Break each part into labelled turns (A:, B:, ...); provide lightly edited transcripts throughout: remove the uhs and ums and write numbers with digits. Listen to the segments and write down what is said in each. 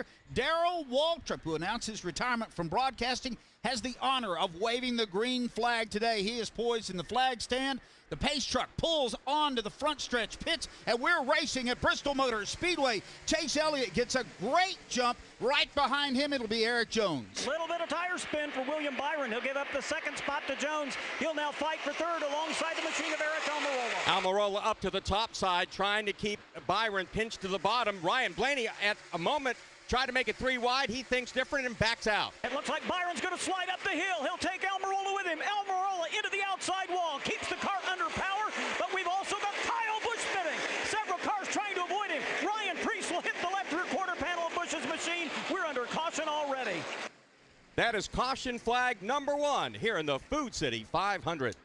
A: Jr., Darrell Waltrip, who announced his retirement from broadcasting, has the honor of waving the green flag today. He is poised in the flag stand. The pace truck pulls onto the front stretch pits, and we're racing at Bristol Motor Speedway. Chase Elliott gets a great jump. Right behind him, it'll be Eric Jones.
B: Little bit of tire spin for William Byron. He'll give up the second spot to Jones. He'll now fight for third alongside the machine of Eric Almirola.
C: Almirola up to the top side, trying to keep Byron pinched to the bottom. Ryan Blaney at a moment tried to make it 3 wide. He thinks different and backs out.
B: It looks like Byron's going to slide up the hill. He'll take Almirola with him. Almirola into the outside wall. Keeps the car under power, but we've also got Kyle Busch spinning. Several cars trying to avoid him. Ryan Preece will hit the left rear quarter panel of Busch's machine. We're under caution already.
C: That is caution flag number 1 here in the Food City 500.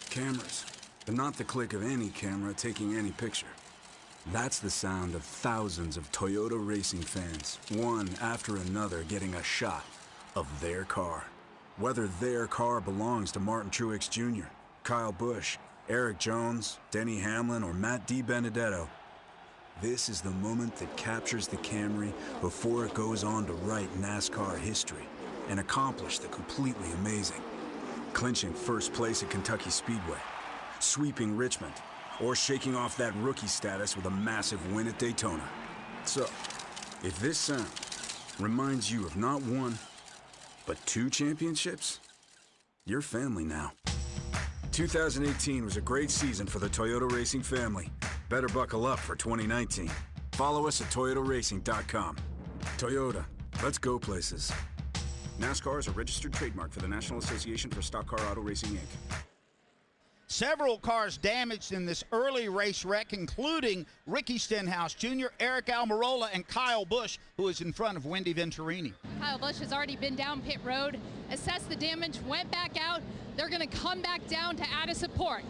D: Cameras, but not the click of any camera taking any picture. That's the sound of thousands of Toyota racing fans, one after another getting a shot of their car. Whether their car belongs to Martin Truex Jr., Kyle Busch, Eric Jones, Denny Hamlin, or Matt DiBenedetto, this is the moment that captures the Camry before it goes on to write NASCAR history and accomplish the completely amazing. Clinching first place at Kentucky Speedway, sweeping Richmond, or shaking off that rookie status with a massive win at Daytona. So, if this sound reminds you of not one, but 2 championships, you're family now. 2018 was a great season for the Toyota Racing family. Better buckle up for 2019. Follow us at toyotaracing.com. Toyota, let's go places. NASCAR is a registered trademark for the National Association for Stock Car Auto Racing, Inc.
A: Several cars damaged in this early race wreck, including Ricky Stenhouse Jr., Eric Almirola, and Kyle Busch, who is in front of Wendy Venturini.
E: Kyle Busch has already been down pit road, assessed the damage, went back out. They're going to come back down to add a support.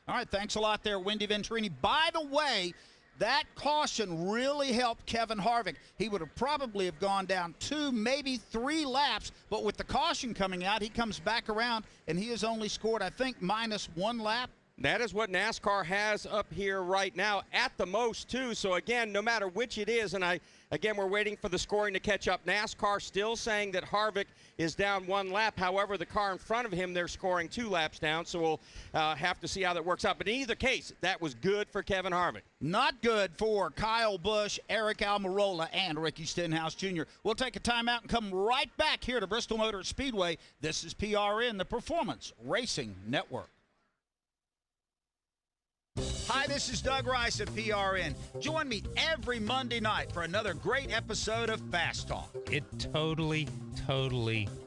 A: All right, thanks a lot there, Wendy Venturini. By the way, that caution really helped Kevin Harvick. He would have probably have gone down 2, maybe 3 laps, but with the caution coming out, he comes back around, and he has only scored, I think, -1 lap.
C: That is what NASCAR has up here right now, at the most, too. So, again, no matter which it is, and again, we're waiting for the scoring to catch up. NASCAR still saying that Harvick is down 1 lap. However, the car in front of him, they're scoring 2 laps down, so we'll have to see how that works out. But in either case, that was good for Kevin Harvick.
A: Not good for Kyle Busch, Eric Almirola, and Ricky Stenhouse Jr. We'll take a timeout and come right back here to Bristol Motor Speedway. This is PRN, the Performance Racing Network. Hi, this is Doug Rice at PRN. Join me every Monday night for another great episode of Fast Talk.
F: It totally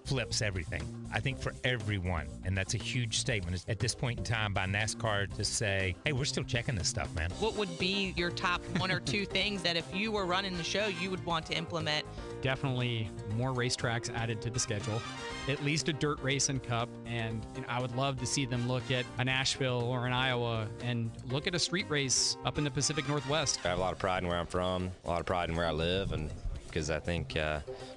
F: flips everything, I think, for everyone. And that's a huge statement at this point in time by NASCAR to say, hey, we're still checking this stuff, man.
G: What would be your top 1 or 2 things that if you were running the show, you would want to implement?
H: Definitely more racetracks added to the schedule, at least a dirt race and cup. And I would love to see them look at a Nashville or an Iowa and look at a street race up in the Pacific Northwest.
I: I have a lot of pride in where I'm from, a lot of pride in where I live, and because I think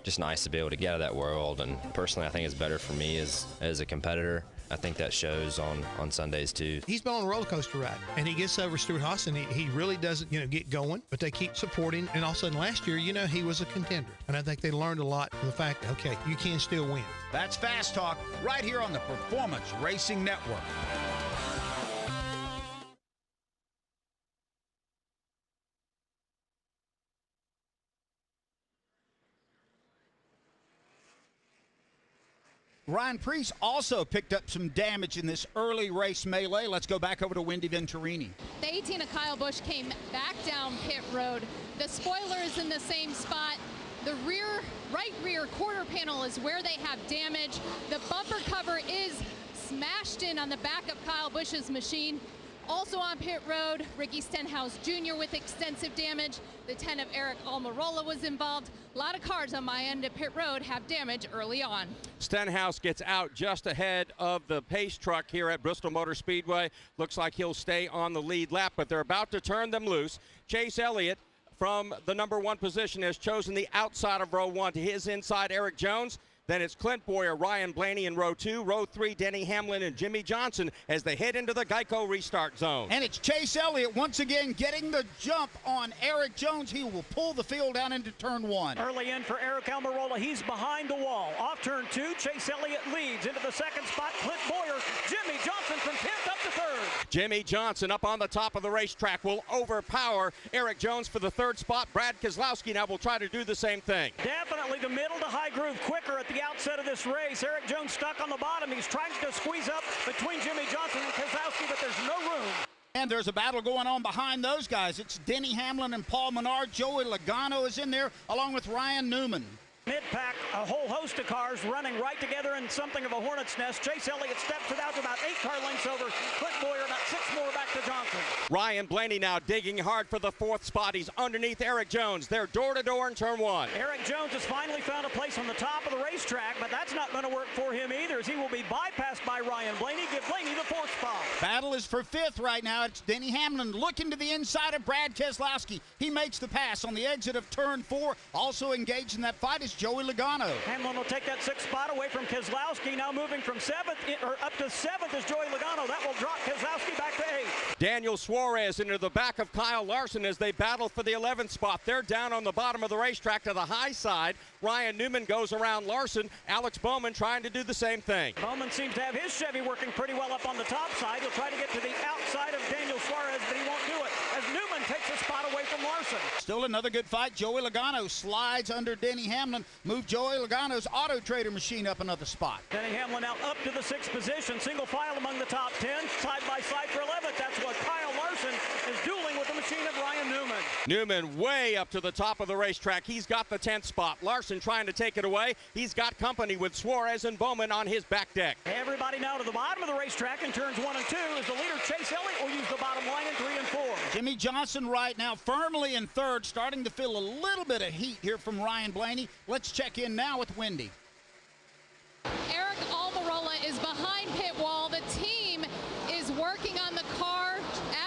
I: just nice to be able to get out of that world. And personally, I think it's better for me as a competitor. I think that shows on Sundays too.
J: He's been on a roller coaster ride, and he gets over Stewart-Haas, and he really doesn't, get going, but they keep supporting. And all of a sudden last year, he was a contender. And I think they learned a lot from the fact, okay, you can still win.
A: That's Fast Talk right here on the Performance Racing Network. Ryan Preece also picked up some damage in this early race melee. Let's go back over to Wendy Venturini.
E: The 18 of Kyle Busch came back down pit road. The spoiler is in the same spot. The right rear quarter panel is where they have damage. The bumper cover is smashed in on the back of Kyle Busch's machine. Also on pit road, Ricky Stenhouse Jr. with extensive damage. The 10 of Eric Almirola was involved. A lot of cars on my end at pit road have damage early on.
C: Stenhouse gets out just ahead of the pace truck here at Bristol Motor Speedway. Looks like he'll stay on the lead lap, but they're about to turn them loose. Chase Elliott from the #1 position has chosen the outside of row 1 to his inside. Eric Jones Then it's Clint Boyer, Ryan Blaney in row 2. Row 3, Denny Hamlin and Jimmy Johnson as they head into the Geico restart zone.
A: And it's Chase Elliott once again getting the jump on Eric Jones. He will pull the field down into turn 1.
B: Early in for Eric Almirola. He's behind the wall. Off turn 2, Chase Elliott leads. Into the second spot, Clint Boyer. Jimmy Johnson from 10th up to 3rd.
C: Jimmy Johnson up on the top of the racetrack will overpower Eric Jones for the 3rd spot. Brad Keselowski now will try to do the same thing.
B: Definitely the middle to high groove quicker at the outset of this race. Eric Jones stuck on the bottom. He's trying to squeeze up between Jimmy Johnson and Keselowski, but there's no room.
A: And there's a battle going on behind those guys. It's Denny Hamlin and Paul Menard. Joey Logano is in there along with Ryan Newman.
B: Mid-pack, a whole host of cars running right together in something of a hornet's nest. Chase Elliott steps it out to about 8 car lengths over. Clint Boyer about 6 more back to Johnson.
C: Ryan Blaney now digging hard for the 4th spot. He's underneath Eric Jones. They're door-to-door in turn 1.
B: Eric Jones has finally found a place on the top of the racetrack, but that's not going to work for him either, as he will be bypassed by Ryan Blaney. Give Blaney the 4th spot.
A: Battle is for 5th right now. It's Denny Hamlin looking to the inside of Brad Keselowski. He makes the pass on the exit of turn 4. Also engaged in that fight is Joey Logano.
B: Hamlin will take that 6th spot away from Keselowski. Now moving from 7th, or up to 7th is Joey Logano. That will drop Keselowski back to 8th.
C: Daniel Suarez into the back of Kyle Larson as they battle for the 11th spot. They're down on the bottom of the racetrack to the high side. Ryan Newman goes around Larson. Alex Bowman trying to do the same thing.
B: Bowman seems to have his Chevy working pretty well up on the top side. He'll try to get to the outside of Daniel Suarez, but he won't do it as Newman takes a spot away from Larson.
A: Still another good fight. Joey Logano slides under Denny Hamlin. Move Joey Logano's Auto Trader machine up another spot.
B: Denny Hamlin now up to the 6th position. Single file among the top 10. Side by side for 11th. That's what Kyle Larson is dueling with the machine of Ryan Newman.
C: Newman way up to the top of the racetrack. He's got the 10th spot. Larson trying to take it away. He's got company with Suarez and Bowman on his back deck.
B: Everybody now to the bottom of the racetrack in turns 1 and 2 as the leader Chase Elliott will use the bottom line in 3 and 4.
A: Jimmy Johnson right now firmly in 3rd, starting to feel a little bit of heat here from Ryan Blaney. Let's check in now with Wendy.
E: Eric Almirola is behind pit wall. The team is working on the car.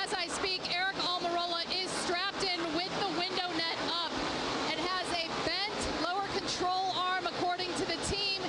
E: As I speak, Eric Almirola is strapped in with the window net up and has a bent lower control arm according to the team.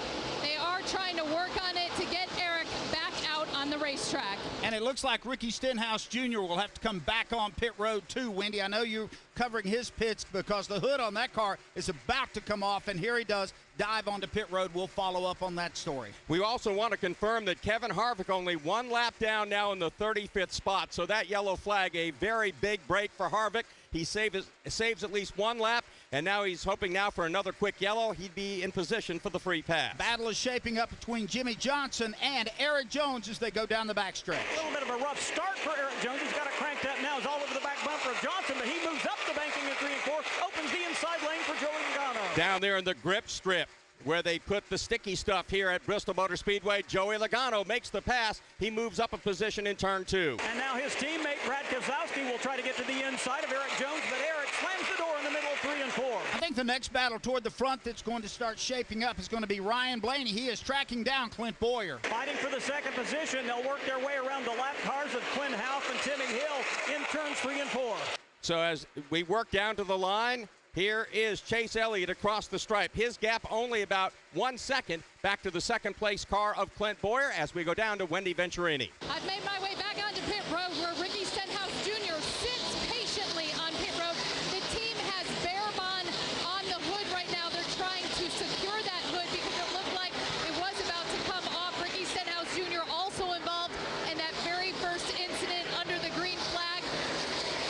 E: They are trying to work on it to get Eric back out on the racetrack.
A: And it looks like Ricky Stenhouse Jr. will have to come back on pit road too, Wendy. I know you're covering his pits because the hood on that car is about to come off, and here he does dive onto pit road. We'll follow up on that story.
C: We also want to confirm that Kevin Harvick only 1 lap down now in the 35th spot, so that yellow flag, a very big break for Harvick. He saves at least 1 lap, and now he's hoping now for another quick yellow. He'd be in position for the free pass.
A: Battle is shaping up between Jimmy Johnson and Eric Jones as they go down the backstretch.
B: A little bit of a rough start for Eric Jones. He's got it cranked up now. He's all over the back bumper of Johnson, but he moves up the banking in 3 and 4, opens the inside lane for Joey Logano.
C: Down there in the grip strip, where they put the sticky stuff here at Bristol Motor Speedway, Joey Logano makes the pass. He moves up a position in turn 2.
B: And now his teammate Brad Keselowski will try to get to the inside of Eric Jones, but Eric slams the door in the middle of 3 and 4.
A: I think the next battle toward the front that's going to start shaping up is going to be Ryan Blaney. He is tracking down Clint Boyer.
B: Fighting for the 2nd position. They'll work their way around the lap cars of Quinn Houff and Timmy Hill in turns 3 and 4.
C: So as we work down to the line, here is Chase Elliott across the stripe. His gap only about 1 second back to the 2nd place car of Clint Boyer as we go down to Wendy Venturini.
E: I've made my way back onto pit road where Ricky Stenhouse Jr. sits patiently on pit road. The team has bare bond on the hood right now. They're trying to secure that hood because it looked like it was about to come off. Ricky Stenhouse Jr. also involved in that very first incident under the green flag.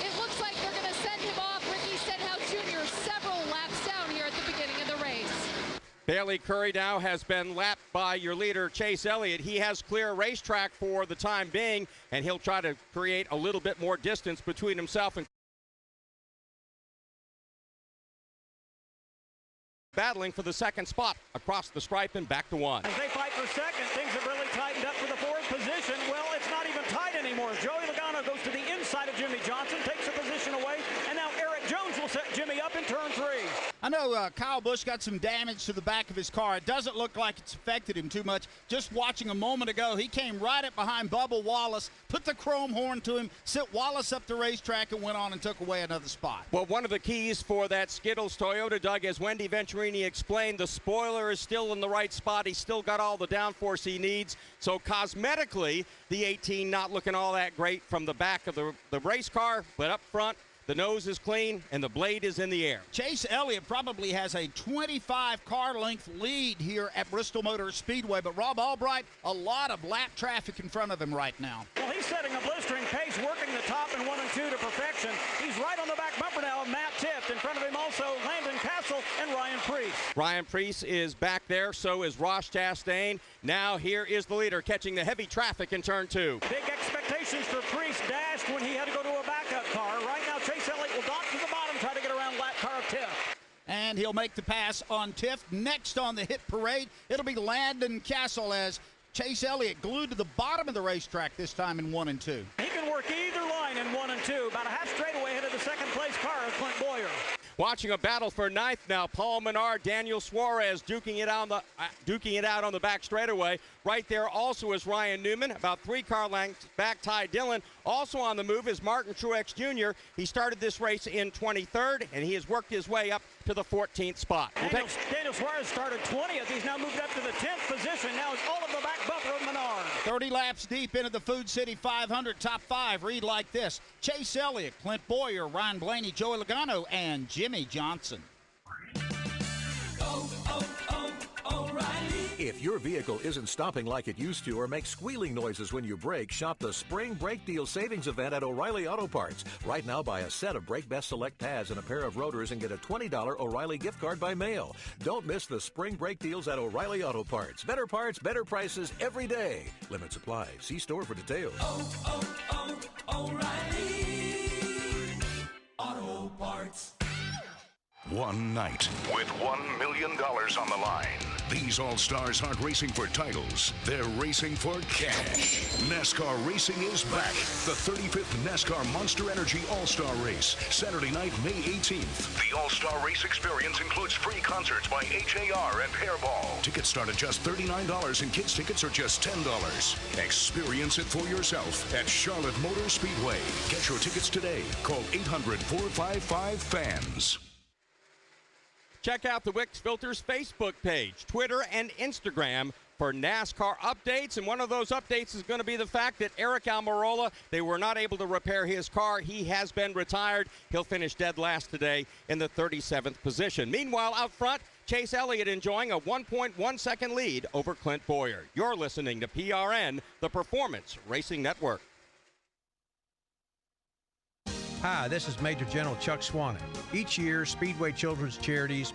E: It looks like they're going to send him off, Ricky Stenhouse Jr., several laps down here at the beginning of the race.
C: Bailey Curry now has been lapped by your leader, Chase Elliott. He has clear racetrack for the time being, and he'll try to create a little bit more distance between himself and battling for the 2nd spot across the stripe and back to 1.
B: As they fight for 2nd, things have really tightened up for the 4th position. Well, it's not even tight anymore. Joey Logano goes to the inside of Jimmy Johnson, takes a position away, and now Eric Jones will set Jimmy up in turn 3.
A: I know Kyle Busch got some damage to the back of his car. It doesn't look like it's affected him too much. Just watching a moment ago, he came right up behind Bubba Wallace, put the chrome horn to him, sent Wallace up the racetrack, and went on and took away another spot.
C: Well, one of the keys for that Skittles Toyota, Doug, as Wendy Venturini explained, the spoiler is still in the right spot. He's still got all the downforce he needs. So cosmetically, the 18 not looking all that great from the back of the race car, but up front, the nose is clean, and the blade is in the air.
A: Chase Elliott probably has a 25-car length lead here at Bristol Motor Speedway, but Rob Albright, a lot of lap traffic in front of him right now.
B: Well, he's setting a blistering pace, working the top in 1 and 2 to perfection. He's right on the back bumper now of Matt Tifft. In front of him also Landon Castle and Ryan Preece.
C: Ryan Preece is back there, so is Ross Chastain. Now here is the leader catching the heavy traffic in turn 2.
B: Big expectations for Preece, dashed when he had to go to a backup car. Right now, Chase Elliott will dock to the bottom, try to get around lap car of Tifft.
A: And he'll make the pass on Tifft. Next on the hit parade, it'll be Landon Castle as Chase Elliott glued to the bottom of the racetrack this time in 1 and 2.
B: He can work either line in 1 and 2. About a half straightaway ahead of the second place car of Clint Boyer.
C: Watching a battle for ninth now, Paul Menard, Daniel Suarez duking it out on the back straightaway. Right there also is Ryan Newman, about 3 car lengths back. Ty Dillon also on the move is Martin Truex Jr. He started this race in 23rd, and he has worked his way up to the 14th spot.
B: Daniel Suarez started 20th. He's now moved up to the 10th position. Now it's all of the back bumper of Menard.
A: 30 laps deep into the Food City 500. Top 5 read like this: Chase Elliott, Clint Boyer, Ryan Blaney, Joey Logano, and Jimmy Johnson.
K: If your vehicle isn't stopping like it used to or makes squealing noises when you brake, shop the Spring Brake Deal Savings Event at O'Reilly Auto Parts. Right now, buy a set of Brake Best Select pads and a pair of rotors and get a $20 O'Reilly gift card by mail. Don't miss the Spring Brake Deals at O'Reilly Auto Parts. Better parts, better prices every day. Limit supply. See store for details.
L: O'Reilly Auto Parts.
M: One night with $1 million on the line. These All-Stars aren't racing for titles. They're racing for cash. NASCAR Racing is back. The 35th NASCAR Monster Energy All-Star Race. Saturday night, May 18th. The All-Star Race experience includes free concerts by HAR and Hairball. Tickets start at just $39 and kids' tickets are just $10. Experience it for yourself at Charlotte Motor Speedway. Get your tickets today. Call 800-455-FANS.
C: Check out the Wix Filters Facebook page, Twitter, and Instagram for NASCAR updates. And one of those updates is going to be the fact that Eric Almirola, they were not able to repair his car. He has been retired. He'll finish dead last today in the 37th position. Meanwhile, out front, Chase Elliott enjoying a 1.1 second lead over Clint Boyer. You're listening to PRN, the Performance Racing Network.
N: Hi, this is Major General Chuck Swanee. Each year, Speedway Children's Charities